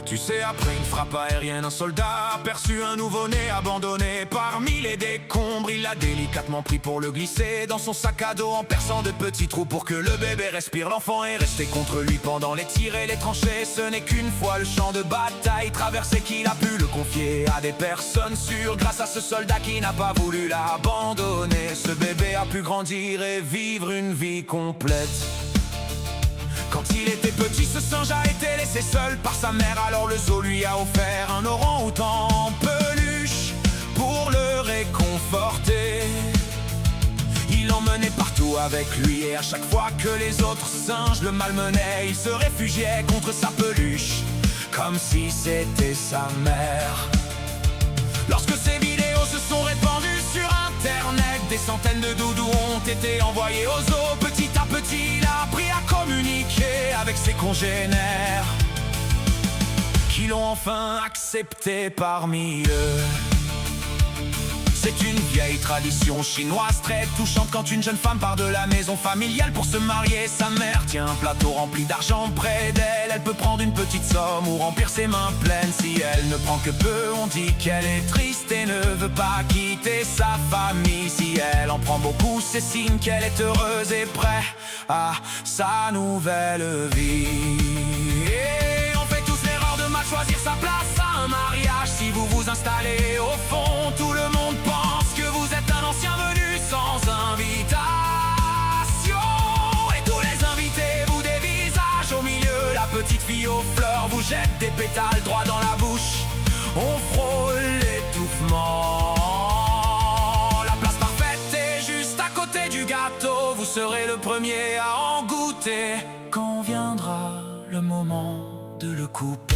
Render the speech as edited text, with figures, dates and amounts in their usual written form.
Tu sais, après une frappe aérienne, un soldat aperçut un nouveau-né abandonné parmi les décombres. Il l'a délicatement pris pour le glisser dans son sac à dos en perçant de petits trous pour que le bébé respire. L'enfant est resté contre lui pendant les tirs et les tranchées. Ce n'est qu'une fois le champ de bataille traversé qu'il a pu le confier à des personnes sûres. Grâce à ce soldat qui n'a pas voulu l'abandonner, ce bébé a pu grandir et vivre une vie complète. Quand il était petit, ce singe a été laissé seul par sa mère. Alors le zoo lui a offert un orang-outan en peluche pour le réconforter. Il l'emmenait partout avec lui et à chaque fois que les autres singes le malmenaient, il se réfugiait contre sa peluche, comme si c'était sa mère. Lorsque ces vidéos se sont répandues sur internet, des centaines de doudous ont été envoyés au zoo. Petit à petit, il a appris à communiquer avec ses congénères, qui l'ont enfin accepté parmi eux. C'est une vieille tradition chinoise très touchante. Quand une jeune femme part de la maison familiale pour se marier, sa mère tient un plateau rempli d'argent près d'elle. Elle peut prendre une petite somme ou remplir ses mains pleines. Si elle ne prend que peu, on dit qu'elle est triste et ne veut pas quitter sa famille. Si elle en prend beaucoup, c'est signe qu'elle est heureuse et prête à sa nouvelle vie. Et on fait tous l'erreur de mal choisir sa place à un mariage. Si vous vous installez au fond, tout le monde pense que vous êtes un ancien venu sans invitation. Et tous les invités vous dévisagent au milieu. La petite fille aux fleurs vous jette des pétales droit dans la bouche. On frôle l'étouffement. La place parfaite est juste à côté du gâteau. Vous serez le premier à en goûter quand viendra le moment de le couper.